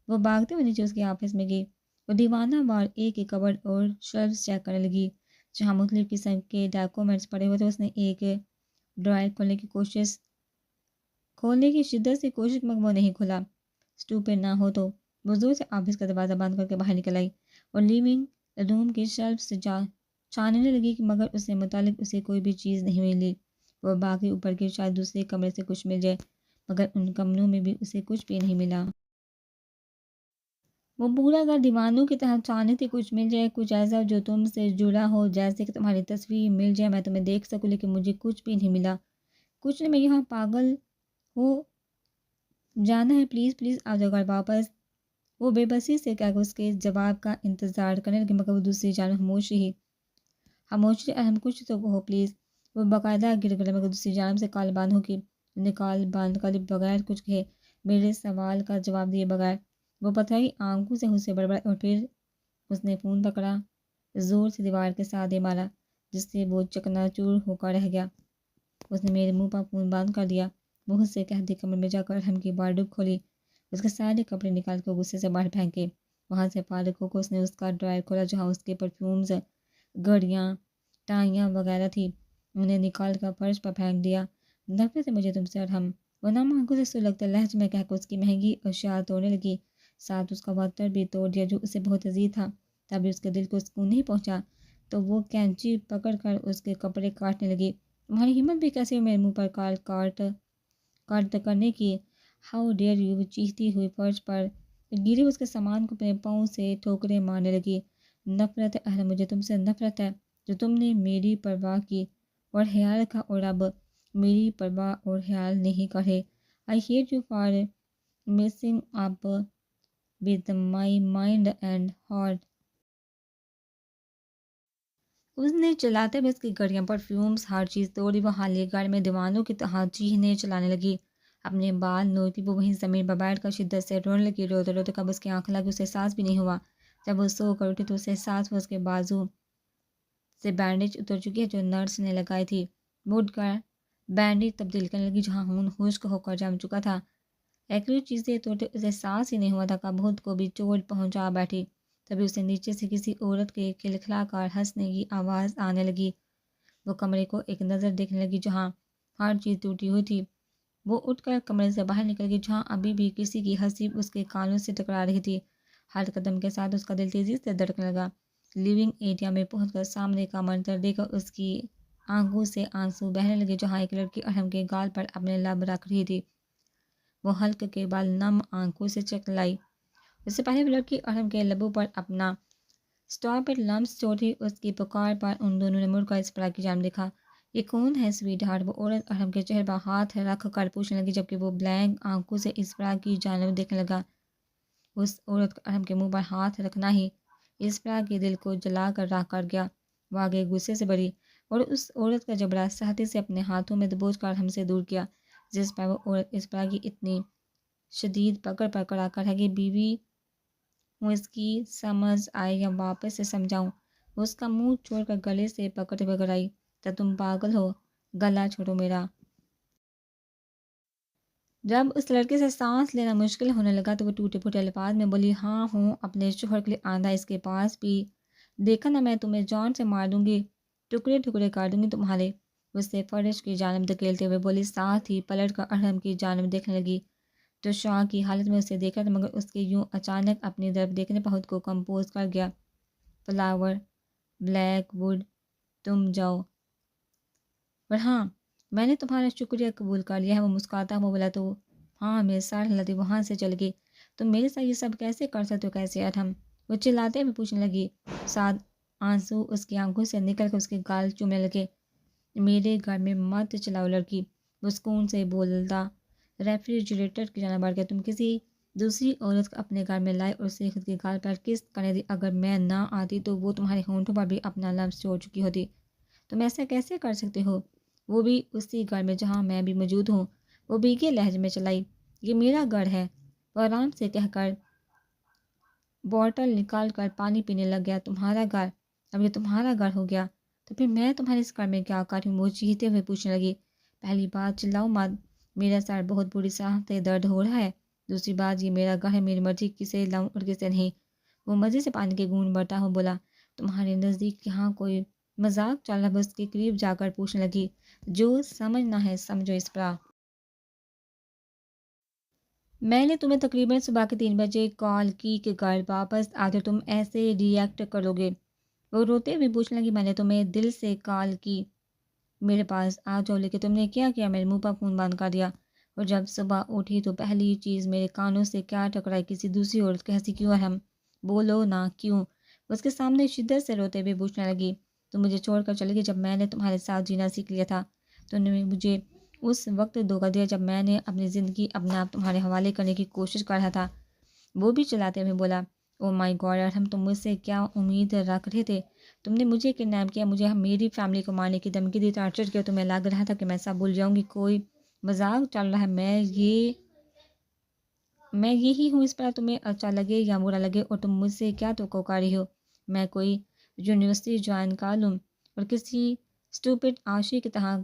وہ بھاگتے ہوئے نیچے اس کے آفس میں گئی۔ وہ دیوانہ وار ایک کبرڈ اور شیلفز چیک کرنے لگی جہاں مختلف قسم کے ڈاکومنٹس پڑے ہوئے تھے۔ اس نے ایک ڈرائر کھولنے کی شدت سے کوشش مگر وہ نہیں کھلا۔ اسٹوپڈ نہ ہو تو وہ زور سے آفس کا دروازہ بند کر کے باہر نکل آئی اور لیونگ روم کی شیلف سے چھاننے لگی مگر اس سے متعلق اسے کوئی بھی چیز نہیں ملی۔ وہ باقی اوپر کے شاید دوسرے کمرے سے کچھ مل جائے، مگر ان کمروں میں بھی اسے کچھ بھی نہیں ملا۔ وہ پورا گھر دیوانوں کی طرح چھاننے تھی، کچھ مل جائے، کچھ ایسا جو تم سے جڑا ہو، جیسے کہ تمہاری تصویر مل جائے، میں تمہیں دیکھ سکوں، لیکن مجھے کچھ بھی نہیں ملا۔ کچھ نہیں، میں یہاں پاگل ہو جانا ہے، پلیز پلیز آ جاؤ گھر واپس۔ وہ بے بسی سے کہہ کر اس کے جواب کا انتظار کرنے لگی مگر وہ دوسری جانب خاموشی ارحم کچھ تو کہو پلیز۔ وہ باقاعدہ گر گڑے مگر دوسری جانب سے کال بند ہو گئی۔ کال بند کر بغیر کچھ کہے، میرے سوال کا جواب دیے بغیر۔ وہ پتھری آنکھوں سے مجھ سے بڑبڑا اور پھر اس نے فون پکڑا، زور سے دیوار کے ساتھ دے مارا۔ جس سے وہ چکنا چور ہو کر رہ گیا۔ اس نے میرے منہ پر خون باندھ کر دیا۔ وہ مجھ سے کہتی کمرے میں جا کر ارحم کی بارڈوب کھولی، اس کے سارے کپڑے نکال کر غصے سے باہر پھینکے۔ وہاں سے فارغ ہو کر اس نے اس کا ڈرائر کھولا جہاں اس کے پرفیومز، گھڑیاں، ٹائیاں وغیرہ تھی، انہیں نکال کر فرش پر پھینک دیا۔ نفرت ہے مجھے تم سے ارحم، وہ نام آنکھوں سے سلگتے لہجے میں کہہ کر اس کی مہنگی اشیاء توڑنے لگی، ساتھ اس کا وہ عطر بھی توڑ دیا جو اسے بہت عزیز تھا۔ تب بھی اس کے دل کو سکون نہیں پہنچا تو وہ کینچی پکڑ کر اس کے کپڑے کاٹنے لگی۔ تمہاری ہمت بھی کیسے میرے منہ پر کاٹ کرنے کی؟ ہاؤ ڈیئر یو، وہ چیختی ہوئی فرش پر گرے اس کے سامان کو اپنے پاؤں سے ٹھوکریں مارنے لگی۔ نفرت ہے ارحم، مجھے تم سے نفرت ہے، جو تم نے میری پرواہ کی اور خیال رکھا اور اب میری پرواہ اور خیال نہیں کرے۔ I hate you for messing up with my mind and heart۔ اس نے چلاتے ہوئے اس کی گھڑیاں، پرفیومز، ہر چیز توڑی۔ وہ حالیہ گھر میں دیوانوں کی طرح چیخنے چلانے لگی، اپنے بال نوچتی۔ وہ وہیں زمین پر بیٹھ کر شدت سے رونے لگی، روتے روتے کب اس کی آنکھ لگی اسے احساس بھی نہیں ہوا۔ جب وہ سو کر اٹھی تو اسے احساس ہوا اس کے بازو سے بینڈیج اتر چکی ہے جو نرس نے لگائی تھی۔ وہ اٹھ کر بینڈیج تبدیل کرنے لگی جہاں خون خشک ہو کر جم چکا تھا۔ ایکڑوں چیزیں توڑتے اسے احساس ہی نہیں ہوا تھا کب خود کو بھی چوٹ پہنچا بیٹھی۔ تبھی اسے نیچے سے کسی عورت کے کھلکھلا کر ہنسنے کی آواز آنے لگی۔ وہ کمرے کو ایک نظر دیکھنے لگی جہاں ہر چیز ٹوٹی ہوئی تھی۔ وہ اٹھ کر کمرے سے باہر نکل گئی جہاں ابھی بھی کسی کی ہنسی اس کے کانوں سے ٹکرا رہی تھی۔ ہر قدم کے ساتھ اس کا دل تیزی سے دھڑکنے لگا۔ لیونگ ایریا میں پہنچ کر سامنے کا منظر دیکھ کر اس کی آنکھوں سے آنسو بہنے لگے جہاں ایک لڑکی ارحم کے گال پر اپنے لب رکھ رہی تھی۔ وہ حلق کے بال نم آنکھوں سے چکلائی۔ اس سے پہلے وہ لڑکی ارحم کے لبوں پر اپنا اسٹاپ اٹ لمپس چھوڑ رہی، اس کی پکار پر ان دونوں نے مڑ کر اسپرا کی جانب دیکھا۔ یہ کون ہے سویٹ ہارٹ؟ وہ عورت ارحم کے چہرے پر ہاتھ رکھ کر پوچھنے لگی جبکہ وہ بلینک آنکھوں سے اسپرا کی جانب دیکھنے لگا۔ اس عورت کا ارحم کے منہ پر ہاتھ رکھنا ہی اسپرا کے دل کو جلا کر راکھ کر گیا۔ وہ آگے غصے سے بھری اور اس عورت کا جبڑا سختی سے اپنے ہاتھوں میں دبوچ کر ارحم سے دور کیا، جس پر وہ عورت اسپرا کی اتنی شدید پکڑ پر کڑا کر ہے کہ بیوی ہوں، اس کی سمجھ آئے یا واپس سے سمجھاؤں۔ وہ اس کا منہ چھوڑ کر گلے سے پکڑتے ہوئے گڑائی، تو تم پاگل ہو، گلا چھوڑو میرا۔ جب اس لڑکے سے سانس لینا مشکل ہونے لگا تو وہ ٹوٹے پھوٹے الفاظ میں بولی، ہاں ہوں اپنے شوہر کے لیے آندھا اس کے پاس بھی، دیکھا نا میں تمہیں جان سے مار دوں گی، ٹکڑے ٹکڑے کر دوں گی تمہارے۔ اس سے فرش کی جانب دھکیلتے ہوئے بولی، ساتھ ہی پلٹ کر ارحم کی جانب دیکھنے لگی جو شوق کی حالت میں اسے دیکھ رہا تھا مگر اس کے یوں اچانک اپنی طرف دیکھنے پر خود کو کمپوز کر گیا۔ فلاور، بلیک ووڈ، تم جاؤ۔ پر ہاں، میں نے تمہارا شکریہ قبول کر لیا ہے، وہ مسکراتا ہوا بولا۔ تو ہاں میرے سر ہلاتی وہاں سے چل گئی۔ تم میرے ساتھ یہ سب کیسے کر سکتے ہو؟ کیسے ارحم؟ وہ چلاتے ہوئے پوچھنے لگی، ساتھ آنسو اس کی آنکھوں سے نکل کر اس کے گال چومنے لگے۔ میرے گھر میں مت چلاؤ لڑکی، وہ سکون سے بولتا ریفریجریٹر کی جانب بڑھ گیا۔ تم کسی دوسری عورت کو اپنے گھر میں لائے اور اسے خود کے گال پر کس کرنے دی، اگر میں نہ آتی تو وہ تمہارے ہونٹوں پر بھی اپنا لمس چھوڑ چکی ہوتی۔ تم ایسا کیسے کر سکتے ہو؟ وہ بھی اسی گھر میں جہاں میں بھی موجود ہوں، وہ بھیگے لہجے میں چلائی۔ یہ میرا گھر ہے، وہ آرام سے کہہ کر بوتل نکال کر پانی پینے لگ گیا۔ تمہارا گھر؟ اب یہ تمہارا گھر ہو گیا تو پھر میں تمہارے اس گھر میں کیا کر رہی ہوں؟ وہ چیختے ہوئے پوچھنے لگی، پہلی بات چلاؤ مت، میرا سر بہت بری طرح درد ہو رہا ہے، دوسری بات یہ میرا گھر ہے، میری مرضی کسے لاؤں اور کسے نہیں۔ وہ مزے سے پانی کے گھونٹ بھرتا ہوا بولا، تمہارے نزدیک یہاں کوئی مذاق چل رہا ہے؟ اس کے قریب جا کر پوچھنے لگی، جو سمجھنا ہے سمجھو اسپرا۔ میں نے تمہیں تقریباً صبح کے 3 بجے کال کی کہ گھر واپس آتے تم ایسے ری ایکٹ کرو گے؟ وہ روتے ہوئے پوچھنے لگی، میں نے تمہیں دل سے کال کی میرے پاس آ جاؤ، لیکن تم نے کیا کیا؟ میرے منہ پر خون بند کر دیا، اور جب صبح اٹھی تو پہلی چیز میرے کانوں سے کیا ٹکرائی، کسی دوسری عورت کی ہنسی۔ کیوں ارحم؟ بولو نا کیوں؟ اس کے سامنے شدت سے روتے ہوئے پوچھنے لگی، تم مجھے چھوڑ کر چلے گئی جب میں نے تمہارے ساتھ جینا سیکھ لیا تھا، تم نے مجھے اس وقت دھوکہ دیا جب میں نے اپنی زندگی اپنے آپ تمہارے حوالے کرنے کی کوشش کر رہا تھا۔ وہ بھی چلاتے ہوئے بولا، او مائی گاڈ ارحم، تم مجھ سے کیا امید رکھ رہے تھے؟ تم نے مجھے کڈنیپ کیا، مجھے میری فیملی کو مارنے کی دھمکی دی، ٹارچر کیا، تمہیں لگ رہا تھا کہ میں سب بھول جاؤں گی، کوئی مذاق چل رہا ہے، میں یہی ہوں، اس پر تمہیں اچھا لگے یا برا لگے، اور تم مجھ سے کیا توقع کر رہی ہو؟ میں کوئی یونیورسٹی جوائن کر لوں اور کسی اسٹوپڈ عاشق کی طرح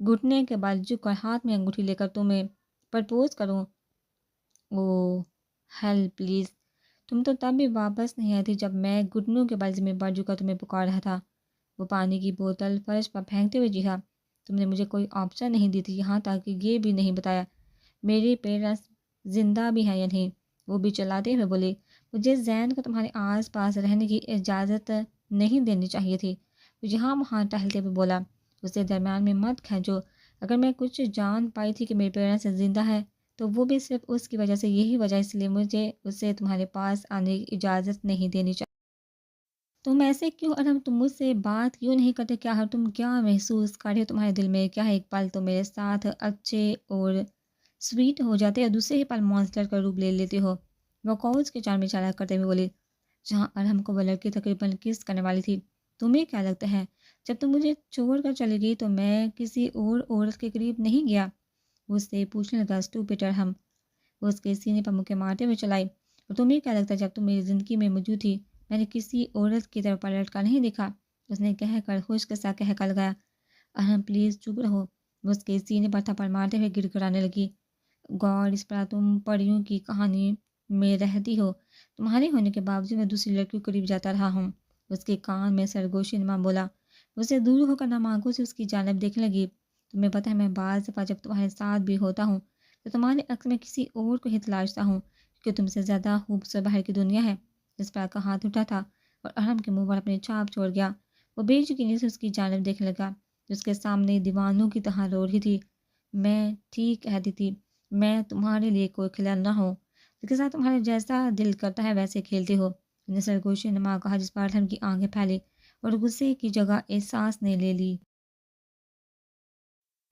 گھٹنے کے بل جھک کر ہاتھ میں انگوٹھی لے کر تمہیں پرپوز کروں؟ او ہیلپ پلیز! تم تو تب بھی واپس نہیں آئی تھی جب میں گھٹنوں کے بل میں پڑ چکا تمہیں پکار رہا تھا۔ وہ پانی کی بوتل فرش پر پھینکتے ہوئے جی ہاں، تم نے مجھے کوئی آپشن نہیں دی تھی، یہاں تک کہ یہ بھی نہیں بتایا میرے پیرنٹس زندہ بھی ہیں یا نہیں۔ وہ بھی چلاتے ہوئے بولے، مجھے زین کو تمہارے آس پاس رہنے کی اجازت نہیں دینی چاہیے تھی۔ وہ یہاں وہاں ٹہلتے ہوئے بولا، اسے درمیان میں مت کھینچو، اگر میں کچھ جان پائی تھی کہ میرے پیرنٹس زندہ ہے تو وہ بھی صرف اس کی وجہ سے، یہی وجہ اس لیے مجھے اسے تمہارے پاس آنے کی اجازت نہیں دینی چاہیے۔ تم ایسے کیوں ارم، تم مجھ سے بات کیوں نہیں کرتے؟ کیا ہر تم کیا محسوس کر رہے ہو تمہارے دل میں؟ کیا ایک پل تو میرے ساتھ اچھے اور سویٹ ہو جاتے اور دوسرے ہی پل مانسٹر کا روپ لے لیتے ہو؟ وہ کوچ کے چار میں اشارہ کرتے ہوئے بولے، جہاں ارم کو وہ لڑکی تقریباً کس کرنے والی تھی۔ تمہیں کیا لگتا ہے جب تم مجھے چھوڑ کر چلی گئی تو میں کسی اور عورت کے قریب نہیں گیا؟ وہ اس سے پوچھنے لگا، اسٹوپڈ ارم! وہ اس کے سینے پر مکے مارتے ہوئے چلائی، اور تمہیں کیا لگتا ہے جب تم میری زندگی میں موجود تھی میں نے کسی عورت کی طرف پلٹ کر نہیں دیکھا؟ اس نے کہہ کر خشک سا کہکا لگایا، ارم پلیز چپ رہو! وہ اس کے سینے پر تھپڑ مارتے ہوئے گر کرانے لگی، گاڈ اس طرح تم پریوں کی کہانی میں رہتی ہو، تمہارے ہونے کے باوجود میں دوسری لڑکیوں کے قریب جاتا رہا ہوں۔ اس کے کان میں سرگوشی نما بولا، اسے دور ہو کر نم آنکھوں سے اس کی جانب دیکھنے لگی، تمہیں پتہ ہے میں بعض دفعہ جب تمہارے ساتھ بھی ہوتا ہوں تو تمہارے عکس میں کسی اور کو ہی تلاشتا ہوں کیونکہ تم سے زیادہ خوبصورت باہر کی دنیا ہے۔ اس پر کا ہاتھ اٹھا تھا اور ارم کے منہ پر اپنے چھاپ چھوڑ گیا۔ وہ بے یقینی سے اس کی جانب دیکھنے لگا جو اس کے سامنے دیوانوں کی طرح رو رہی تھی۔ میں ٹھیک کہتی تھی، میں تمہارے لیے کوئی کھلونا ہوں جس کے ساتھ تمہارے جیسا دل کرتا ہے ویسے کھیلتے ہو۔ نے سرگوشی نما کہا جس پر ارم کی آنکھیں پھیلی اور غصے کی جگہ احساس نے لے لی۔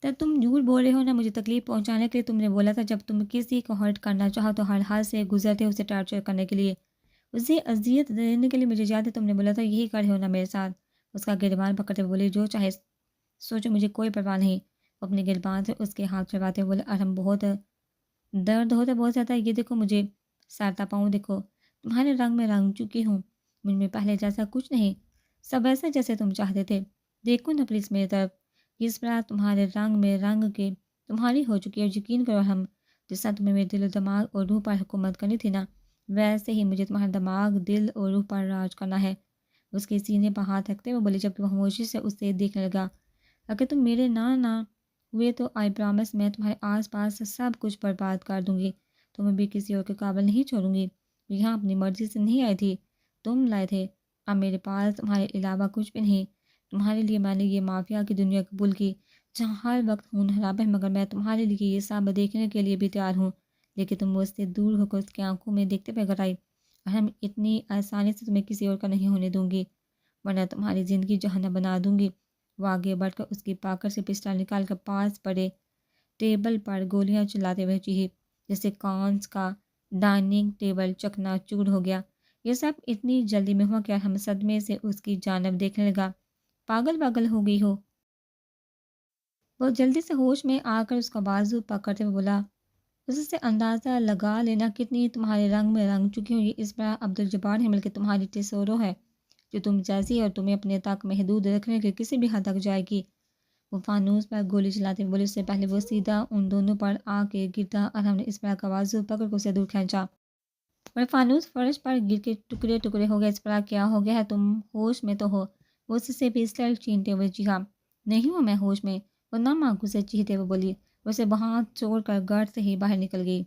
تب تم جھوٹ بول رہے ہو نا، مجھے تکلیف پہنچانے کے لیے تم نے بولا تھا۔ جب تم کسی کو ہرٹ کرنا چاہو تو ہر حد سے گزرتے اسے ٹارچر کرنے کے لیے، اسے اذیت دینے کے لیے، مجھے یاد ہے تم نے بولا تھا یہی کر رہے ہو نا میرے ساتھ۔ اس کا گریبان پکڑتے ہوئے بولے، جو چاہے سوچو، مجھے کوئی پرواہ نہیں۔ وہ اپنے گریبان سے اس کے ہاتھ چھڑواتے ہوئے بولے، ارم بہت درد ہوتا ہے، بہت زیادہ، یہ دیکھو مجھے سارتا پاؤں دیکھو، تمہارے رنگ میں رنگ چکی ہوں، مجھ میں پہلے جیسا کچھ نہیں، سب ایسا جیسے تم چاہتے تھے، دیکھو نا پلیز میری طرف، اس طرح تمہارے رنگ میں رنگ کے تمہاری ہو چکی ہے، اور یقین کرو ہم جس طرح تمہیں میرے دل و دماغ اور روح پر حکومت کرنی تھی نا، ویسے ہی مجھے تمہارا دماغ، دل اور روح پر راج کرنا ہے۔ اس کے سینے پر ہاتھ رکھتے ہوئے بولے جبکہ وہ خاموشی سے اسے دیکھنے لگا، اگر تم میرے نہ ہوئے تو آئی پرامس میں تمہارے آس پاس سب کچھ برباد کر دوں گی، تمہیں بھی کسی اور کے قابل نہیں چھوڑوں گی۔ یہاں اپنی مرضی سے نہیں آئی تھی، تم لائے تھے، اب میرے پاس تمہارے علاوہ کچھ بھی نہیں۔ تمہارے لیے میں نے یہ مافیا کی دنیا قبول کی جہاں ہر وقت خون خراب ہے، مگر میں تمہارے لیے یہ سب دیکھنے کے لیے بھی تیار ہوں، لیکن تم مجھ سے دور ہو کر اس کی آنکھوں میں دیکھتے ہوئے گھر آئی، اور ہم اتنی آسانی سے تمہیں کسی اور کا نہیں ہونے دوں گی، ورنہ تمہاری زندگی جہنم بنا دوں گی۔ وہ آگے بڑھ کر اس کی پاکٹ سے پسٹل نکال کر پاس پڑے ٹیبل پر گولیاں چلاتے ہوئے چیخی، جیسے کانچ کا ڈائننگ ٹیبل چکنا چور ہو گیا۔ یہ سب اتنی جلدی میں ہوا کہ ہم صدمے سے اس کی جانب دیکھنے لگا، پاگل ہو گئی ہو؟ وہ جلدی سے ہوش میں آ کر اس کا بازو پکڑتے ہوئے بولا، اس سے اندازہ لگا لینا کتنی تمہارے رنگ میں رنگ چکی ہوں، یہ اس بڑا عبدالجبار ہے بلکہ تمہاری ٹیسورو ہے جو تم جیسی ہے اور تمہیں اپنے تک محدود رکھنے کے کسی بھی حد تک جائے گی۔ وہ فانوس پر گولی چلاتے ہوئے بولے، اس سے پہلے وہ سیدھا ان دونوں پر آ کے گرتا اور ہم نے اس طرح کا بازو پکڑ کر اسے دور کھینچا اور فانوس فرش پر گر کے ٹکڑے ٹکڑے ہو گیا۔ اس طرح کیا ہو گیا ہے، تم ہوش میں تو ہو؟ وہ اس سے پسٹل چھینتے ہوئے جی ہاں، نہیں ہوں میں ہوش میں، وہ نم آنکھوں سے چیختے ہوئے بولی، اسے ہاتھ چھوڑ کر گھر سے ہی باہر نکل گئی۔